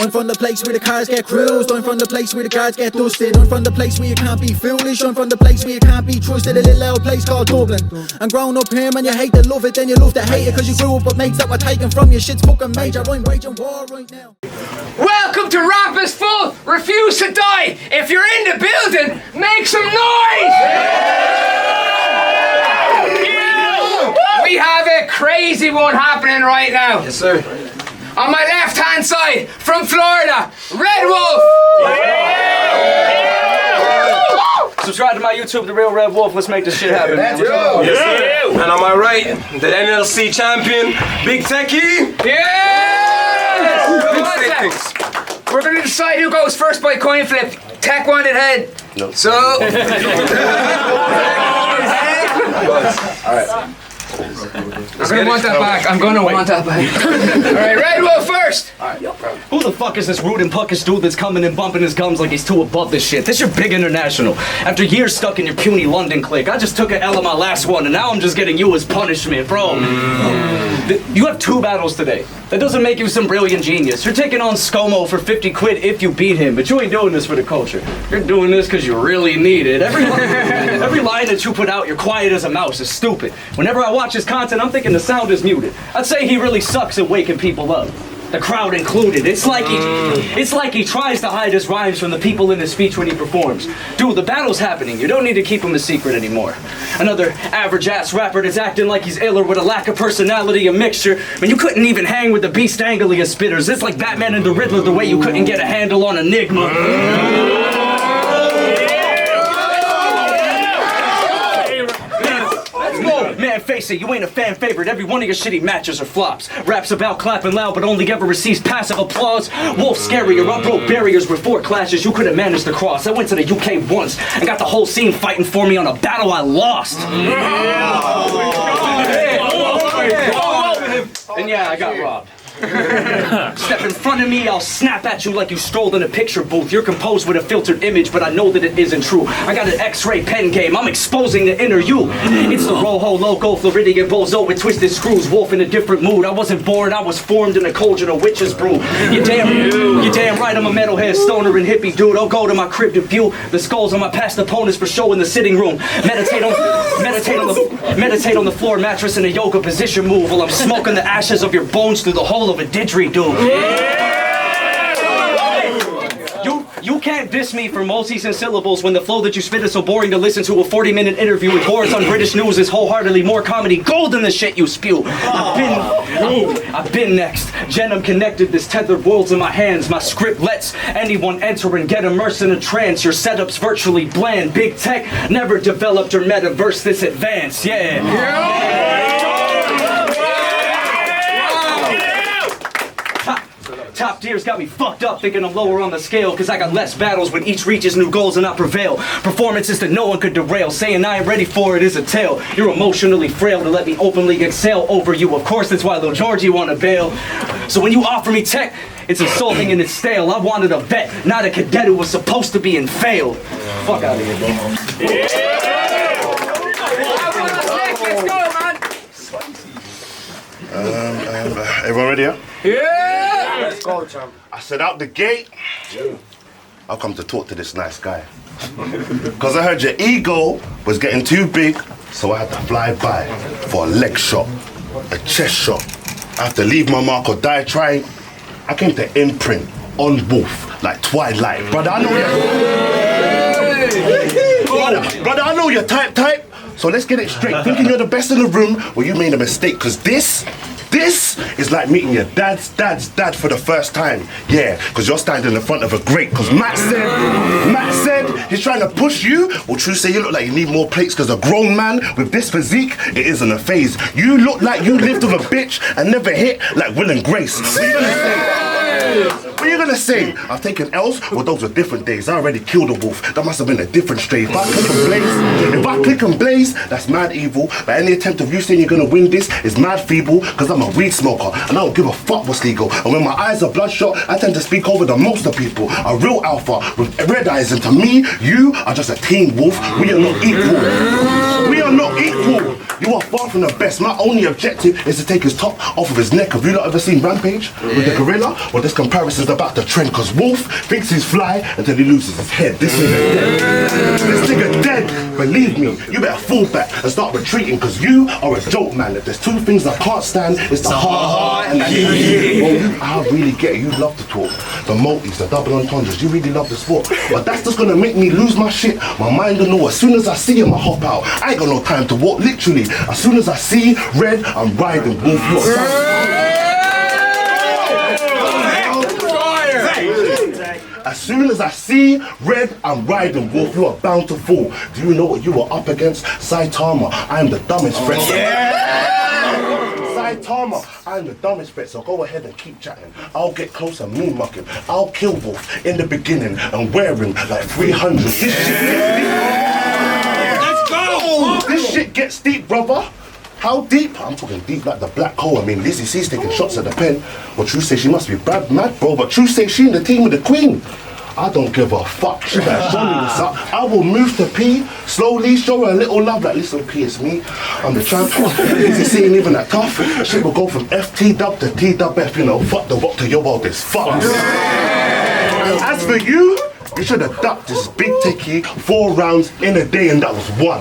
I'm from the place where the cars get cruised. I'm from the place where the guards get dusted. I'm from the place where you can't be foolish. I'm from the place where you can't be trusted. A little old place called Dublin. I'm grown up here, man, you hate to love it, then you love to hate it, cause you grew up with mates that were taken from you. Shit's fucking major, I'm waging war right now. Welcome to Rap is Full, Refuse to Die. If you're in the building, make some noise! We have a crazy one happening right now. Yes, sir. On my left hand side, from Florida, Red Wolf. Subscribe to my YouTube, The Real Red Wolf. Let's make this shit happen, man. Let's go. Yes, sir. And on my right, the NLC champion, Big Techie. Yes! We're going to decide who goes first by coin flip. Tech wanted head. No. So... Alright. I'm gonna want that back. I'm gonna want that back. Alright, Red Wolf first! Who the fuck is this rude and puckish dude that's coming and bumping his gums like he's too above this shit? This your big international. After years stuck in your puny London clique, I just took an L on my last one and now I'm just getting you as punishment, bro. You have 2 battles today. That doesn't make you some brilliant genius. You're taking on ScoMo for 50 quid if you beat him, but you ain't doing this for the culture. You're doing this because you really need it. Every line that you put out, you're quiet as a mouse, is stupid. Whenever I watch his content, I'm thinking the sound is muted. I'd say he really sucks at waking people up. The crowd included. It's like he tries to hide his rhymes from the people in his speech when he performs. Dude, the battle's happening. You don't need to keep him a secret anymore. Another average-ass rapper that's acting like he's iller with a lack of personality, a mixture. I mean, you couldn't even hang with the Beast Anglia spitters. It's like Batman and the Riddler the way you couldn't get a handle on Enigma. Man, face it, you ain't a fan favorite. Every one of your shitty matches are flops. Raps about clapping loud, but only ever receives passive applause. Wolf scarier, I broke barriers with 4 clashes you couldn't manage to cross. I went to the UK once and got the whole scene fighting for me on a battle I lost. And yeah, I got robbed. Step in front of me, I'll snap at you like you strolled in a picture booth. You're composed with a filtered image, but I know that it isn't true. I got an X-ray pen game, I'm exposing the inner you. It's the Rojo Loco, Floridian Bozo with twisted screws. Wolf in a different mood. I wasn't born, I was formed in a cauldron of witch's brew. You're damn right, I'm a metalhead, stoner and hippie dude. I'll go to my crib to view the skulls on my past opponents for show in the sitting room. Meditate on the floor mattress in a yoga position move while I'm smoking the ashes of your bones through the hole of a didgeridoo. You can't diss me for multis and syllables when the flow that you spit is so boring to listen to. A 40-minute interview with Boris on British News is wholeheartedly more comedy gold than the shit you spew. I've been next. Genome connected, this tethered world's in my hands. My script lets anyone enter and get immersed in a trance. Your setup's virtually bland. Big tech never developed your metaverse this advanced. Top tiers got me fucked up thinking I'm lower on the scale, cause I got less battles when each reaches new goals and I prevail. Performances that no one could derail, saying I ain't ready for it is a tale. You're emotionally frail to let me openly excel over you. Of course that's why Lil Georgie wanna bail. So when you offer me tech, it's insulting and it's stale. I wanted a vet, not a cadet who was supposed to be and failed. Fuck out of here, bro. Let's go, man. Everyone ready? Yeah! Let's go, champ. I said out the gate, I'll come to talk to this nice guy. Because I heard your ego was getting too big, so I had to fly by for a leg shot, a chest shot. I have to leave my mark or die trying. I came to imprint on Wolf like Twilight. Brother, I know brother, I know you're type. So let's get it straight. Thinking you're the best in the room, well, you made a mistake, because this is like meeting your dad's dad for the first time. Yeah, because you're standing in front of a great. Because Matt said he's trying to push you. Well, true say you look like you need more plates, because a grown man with this physique, it isn't a phase. You look like you lived with a bitch and never hit like Will and Grace. What are you gonna say? What are you gonna say? I've taken L's, well those were different days. I already killed a wolf, that must have been a different strain. If I click and blaze, that's mad evil. But any attempt of you saying you're gonna win this is mad feeble, because I'm a weed smoker and I don't give a fuck what's legal. And when my eyes are bloodshot, I tend to speak over the most of people. A real alpha with red eyes, and to me, you are just a teen wolf. We are not equal. We are not equal. You are far from the best. My only objective is to take his top off of his neck. Have you not ever seen Rampage with the gorilla? Well, this comparison's about to trend because Wolf thinks he's fly until he loses his head. This nigga dead. This nigga dead. Believe me, you better fall back and start retreating because you are a joke, man. If there's two things I can't stand, it's the ha and the hee. I really get it. You love to talk. The multis, the double entendres. You really love the sport. But that's just gonna make me lose my shit. My mind don't know. As soon as I see him, I hop out. I ain't got no time to walk. Literally, as soon as I see red, I'm riding. Wolf, as soon as I see red, I'm riding. Wolf, you are bound to fall. Do you know what you are up against? Saitama, I am the dumbest threat. Saitama, I am the dumbest threat, so go ahead and keep chatting. I'll get close and mean mucking. I'll kill Wolf in the beginning and wear him like 300. This shit gets deep. Let's go! This shit gets deep, brother. How deep? I'm talking deep like the black hole. I mean, Lizzie C's taking shots at the pen. Well, True say she must be mad, bro. But True say she in the team with the queen. I don't give a fuck. She better show me what's up. I will move to P, slowly show her a little love. Like, listen, P, it's me. I'm the champion. Lizzie C ain't even that tough. Shit will go from FT-dub to T-dub-F, you know. Fuck the rock to your world is fucked. As for you, you should have ducked this big techie 4 rounds in a day, and that was 1.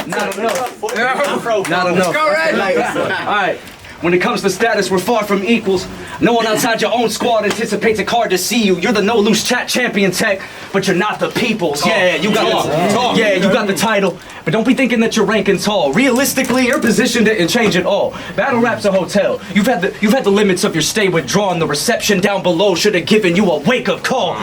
Not enough. Not enough. Go red. Alright. When it comes to status, we're far from equals. No one outside your own squad anticipates a card to see you. You're the no loose chat champion, Tech, but you're not the people's. Yeah, you got the title, but don't be thinking that you're ranking tall. Realistically, your position didn't change at all. Battle rap's a hotel. You've had the limits of your stay withdrawn. The reception down below should have given you a wake-up call.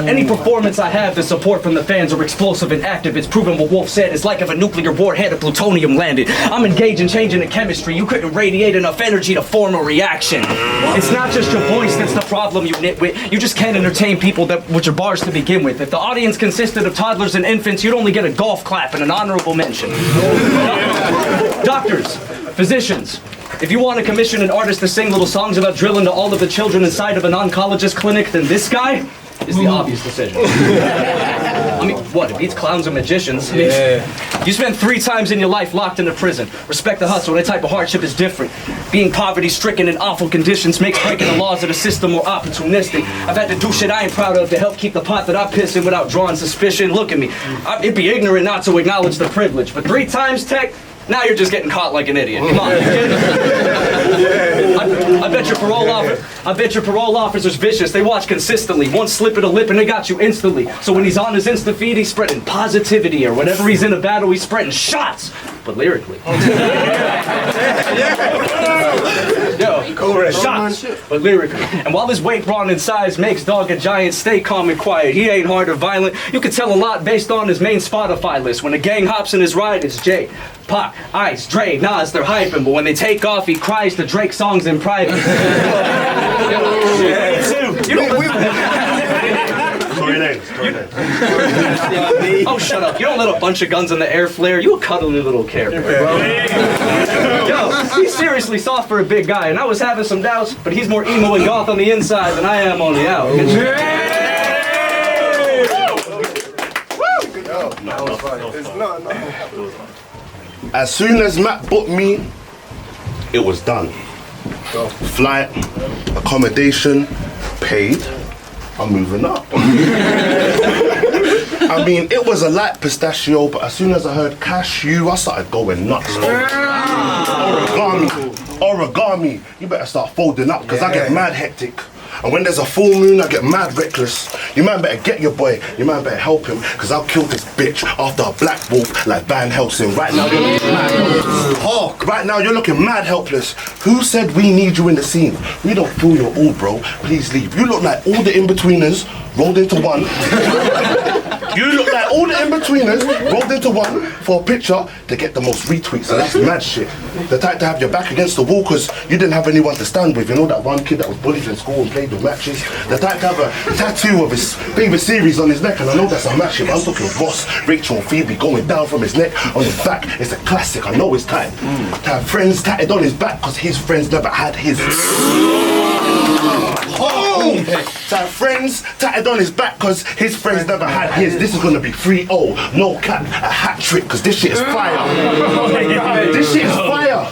Any performance I have, the support from the fans are explosive and active. It's proven what Wolf said. It's like if a nuclear warhead of plutonium landed. I'm engaged in changing the chemistry. You couldn't radiate enough energy to form a reaction. It's not just your voice that's the problem, you nitwit. You just can't entertain people with your bars to begin with. If the audience consisted of toddlers and infants, you'd only get a golf clap and an honorable mention. Doctors, physicians, if you want to commission an artist to sing little songs about drilling to all of the children inside of an oncologist clinic, then this guy is the obvious decision. I mean, what? It beats clowns and magicians. I mean, you spent 3 times in your life locked in a prison. Respect the hustle. That type of hardship is different. Being poverty-stricken in awful conditions makes breaking the laws of the system more opportunistic. I've had to do shit I ain't proud of to help keep the pot that I piss in without drawing suspicion. Look at me. It'd be ignorant not to acknowledge the privilege. But 3 times, Tech, now you're just getting caught like an idiot. Come on. I bet your parole officer's vicious. They watch consistently. One slip of the lip and they got you instantly. So when he's on his Insta feed, he's spreading positivity, or whenever he's in a battle, he's spreading shots, but lyrically. Yo, shots, but lyrically. And while his weight, brawn, and size makes dog a giant, stay calm and quiet. He ain't hard or violent. You can tell a lot based on his main Spotify list. When a gang hops in his ride, it's Jay, Pac, Ice, Dre, Nas, they're hyping. But when they take off, he cries to Drake songs in private. You don't Oh, shut up. You don't let a bunch of guns in the air flare. You a cuddly little character, bro. Yo, he's seriously soft for a big guy, and I was having some doubts, but he's more emo and goth on the inside than I am on the out. As soon as Matt booked me, it was done. Flight, accommodation, paid. I'm moving up. I mean, it was a light pistachio, but as soon as I heard cashew, I started going nuts. Origami. You better start folding up, because I get mad hectic. And when there's a full moon, I get mad reckless. You man better get your boy. You man better help him, because I'll kill this bitch after a black wolf like Van Helsing. Right now, you're looking mad helpless. Hawk, right now, you're looking mad helpless. Who said we need you in the scene? We don't feel your all, bro. Please leave. You look like all the in-betweeners rolled into one. You look like all the in-betweeners rolled into one for a picture to get the most retweets, so that's mad shit. The type to have your back against the wall because you didn't have anyone to stand with. You know that one kid that was bullied in school and played with matches? The type to have a tattoo of his favourite series on his neck, and I know that's a match, but I'm talking Ross, Rachel and Phoebe going down from his neck on his back. It's a classic, I know it's time. To have friends tatted on his back because his friends never had his. So friends tatted on his back because his friends never had his. This is gonna be 3-0, no cap, a hat trick because this shit is fire. This shit is fire.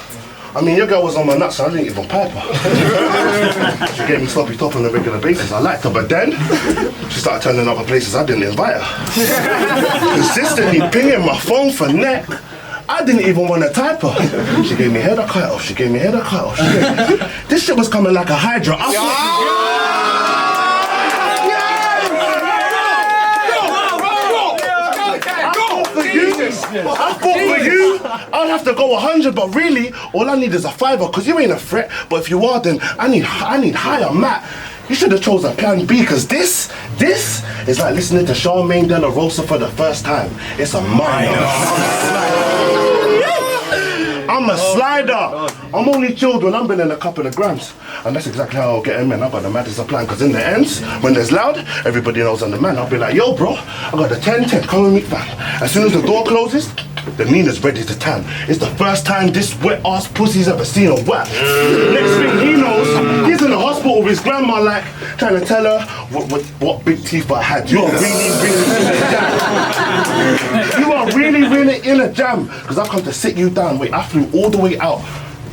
I mean, your girl was on my nuts, so I didn't even pipe her. She gave me sloppy top on a regular basis. I liked her, but then she started turning up at places I didn't invite her. Consistently pinging my phone for neck. I didn't even want to type her. She gave me head, I cut off. She gave me head, I cut off. This shit was coming like a hydra. I thought for you, I'd have to go 100, but really, all I need is a fiver, because you ain't a threat. But if you are, then I need higher, Matt. You should have chosen plan B, because this is like listening to Charmaine De La Rosa for the first time. It's a minor. I'm a slider. I'm only chilled when I'm been in a couple of grams. And that's exactly how I'll get him in. I got the maddest of plan, because in the ends, when there's loud, everybody knows I'm the man. I'll be like, yo bro, I got the 10-10, come with me fam. As soon as the door closes, the Nina's ready to tan. It's the first time this wet ass pussy's ever seen a whack. Next thing he knows, he's in the hospital with his grandma, like trying to tell her what big teeth I had. You are really in a jam. You are really in a jam. Because I've come to sit you down. Wait, I flew all the way out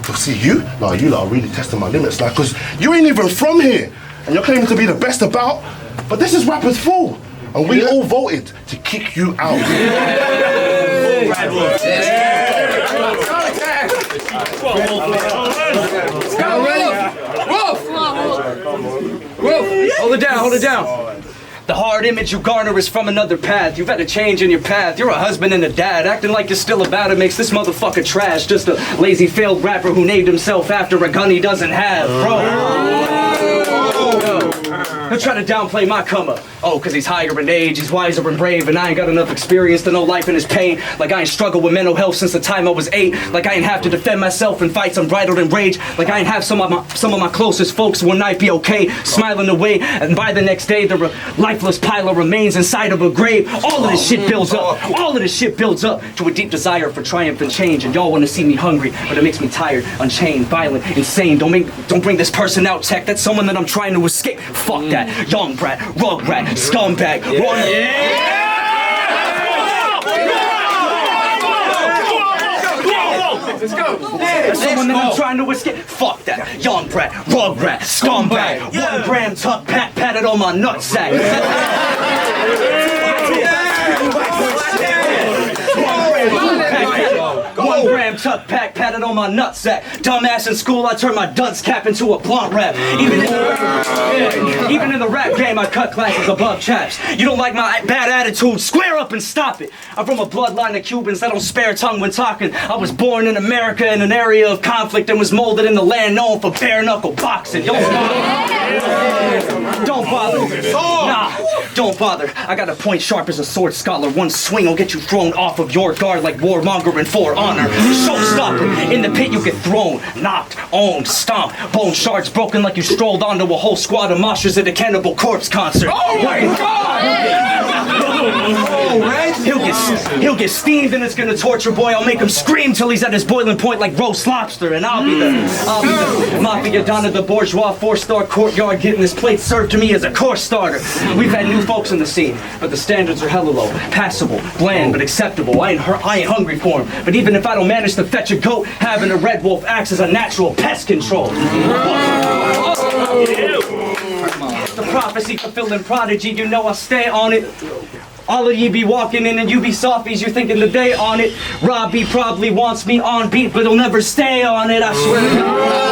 to see you. No, you lot are really testing my limits, like, because you ain't even from here, and you're claiming to be the best about. But this is Rappers Full, and we all voted to kick you out. Hold it down. The hard image you garner is from another path. You've had a change in your path. You're a husband and a dad. Acting like you're still about it makes this motherfucker trash. Just a lazy failed rapper who named himself after a gun he doesn't have, bro. He'll try to downplay my come up. Oh, cause he's higher in age, he's wiser and brave, and I ain't got enough experience to know life and his pain. Like I ain't struggled with mental health since the time I was 8. Like I ain't have to defend myself in fights unbridled in rage. Like I ain't have some of my closest folks one night be okay, smiling away, and by the next day they're a lifeless pile of remains inside of a grave. All of this shit builds up to a deep desire for triumph and change. And y'all wanna see me hungry, but it makes me tired, unchained, violent, insane. Don't bring this person out, tech. That's someone that I'm trying to escape. Fuck that. Young brat, rug rat, scumbag, run. Let's go. That's someone that I'm trying to escape. Fuck that. Young brat, rug rat, scumbag. 1 gram tuck, patted on my nutsack. 1 gram tuck pack patted on my nutsack. Dumbass in school, I turned my dunce cap into a blunt rap. Even in the rap game, I cut classes above chaps. You don't like my bad attitude? Square up and stop it. I'm from a bloodline of Cubans that don't spare tongue when talking. I was born in America in an area of conflict and was molded in the land known for bare knuckle boxing. Don't bother. Nah, don't bother. I got a point sharp as a sword scholar. 1 swing will get you thrown off of your guard like warmonger and for honor. Showstopper. In the pit you get thrown, knocked, owned, stomped. Bone shards broken like you strolled onto a whole squad of moshers at a Cannibal Corpse concert. Oh my God! He'll get steamed and it's gonna torture boy. I'll make him scream till he's at his boiling point like roast lobster. And I'll be the mafia don of the bourgeois 4-star courtyard getting this plate served to me as a course starter. We've had new folks in the scene, but the standards are hella low. Passable, bland, but acceptable. I ain't hungry for him. But even if I don't manage to fetch a goat, having a red wolf acts as a natural pest control. The prophecy fulfilling prodigy, you know I stay on it. All of ye be walking in and you be softies, you thinking the day on it. Robbie probably wants me on beat, but he'll never stay on it, I swear to God.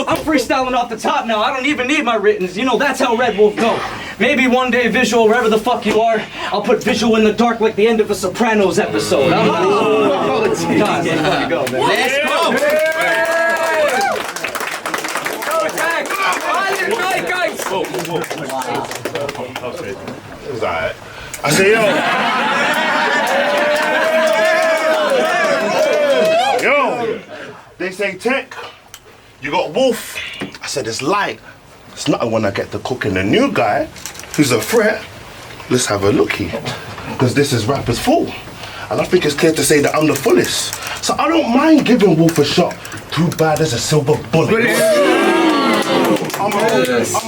I'm freestyling off the top now, I don't even need my writtens. You know, that's how Red Wolf go. Maybe one day visual, wherever the fuck you are, I'll put visual in the dark like the end of a Sopranos episode. I'm God, let's fucking go, man. Let's go! It was alright. I said, yo, they say tech, you got Wolf. I said, it's light. It's nothing when I get to cooking the new guy who's a threat. Let's have a look here, because this is Rappers Full. And I think it's clear to say that I'm the fullest. So I don't mind giving Wolf a shot. too bad as a silver bullet. I'm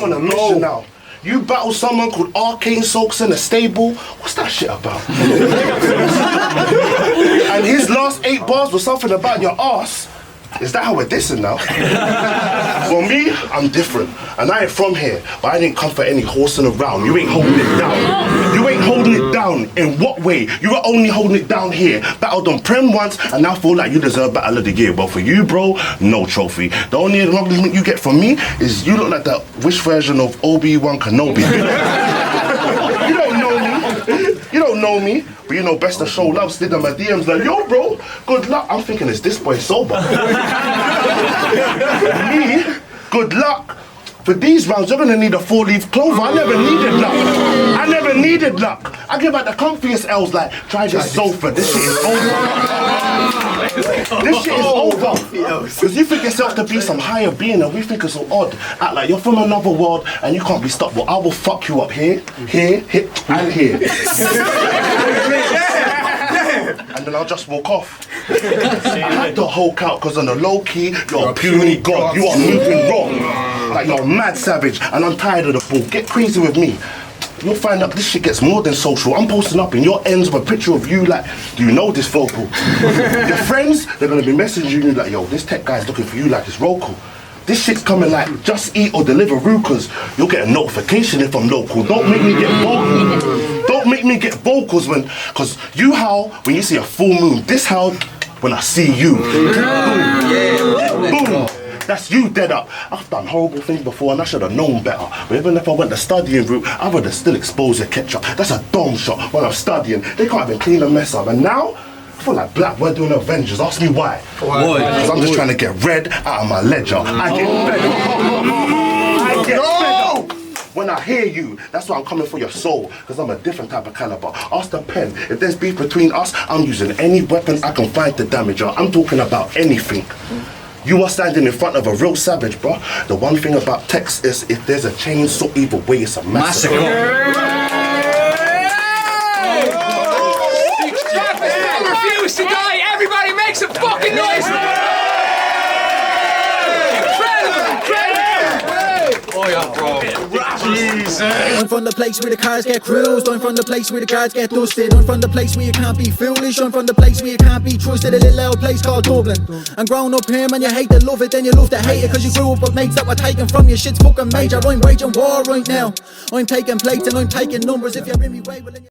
on a mission now. You battle someone called Arcane Soaks in a stable. What's that shit about? And his last 8 bars was something about your ass. Is that how we're dissing now? For me, I'm different. And I ain't from here, but I didn't come for any horsing around. You ain't holding it down. You ain't holding it down. In what way? You were only holding it down here. Battled on Prem once, and now feel like you deserve Battle of the Year. But for you, bro, no trophy. The only acknowledgement you get from me is you look like that Wish version of Obi-Wan Kenobi. You don't know me. You don't know me. But you know best to show love. Slid on my DMs like, yo, bro, good luck. I'm thinking, is this boy sober? Me, good luck. For these rounds, you're gonna need a 4-leaf clover. I never needed luck. I never needed luck. I give out the comfiest L's like, try this sofa. This shit is over. This shit is over. Because you think yourself to be some higher being and we think it's so odd. Act like you're from another world and you can't be stopped. Well, I will fuck you up here, here, here, and here. And then I'll just walk off. I had to Hulk out because on the low key, you're a puny god. You are moving wrong. Like you're a mad savage and I'm tired of the bull. Get crazy with me. You'll find out this shit gets more than social. I'm posting up in your ends with a picture of you like, do you know this vocal? Your friends, they're gonna be messaging you like, yo, this tech guy's looking for you like it's local. This shit's coming like Just Eat or Deliveroo because you'll get a notification if I'm local. Don't make me get vocal. Don't make me get vocals because you howl when you see a full moon. This howl when I see you. Boom. Boom. That's you dead up. I've done horrible things before and I should have known better. But even if I went the studying route, I would have still exposed the ketchup. That's a dome shot when I'm studying. They can't even clean a mess up. And now, I feel like Black, we're doing Avengers. Ask me why. Because I'm just trying to get red out of my ledger. I get better. I get better. When I hear you, that's why I'm coming for your soul. Because I'm a different type of caliber. Ask the pen. If there's beef between us, I'm using any weapon I can find to damage her. I'm talking about anything. You are standing in front of a real savage, bro. The one thing about text is if there's a chainsaw either way, it's a massacre. Refuse to die. Everybody make some fucking noise. Oh yeah, bro. I'm from the place where the cars get cruised. I'm from the place where the guards get dusted. I'm from the place where you can't be foolish. I'm from the place where you can't be trusted. A little old place called Dublin. I'm grown up here, man, you hate to love it, then you love to hate it. Cause you grew up with mates that were taken from you. Shit's fucking major. I'm waging war right now. I'm taking plates and I'm taking numbers. If you're in me way, well, then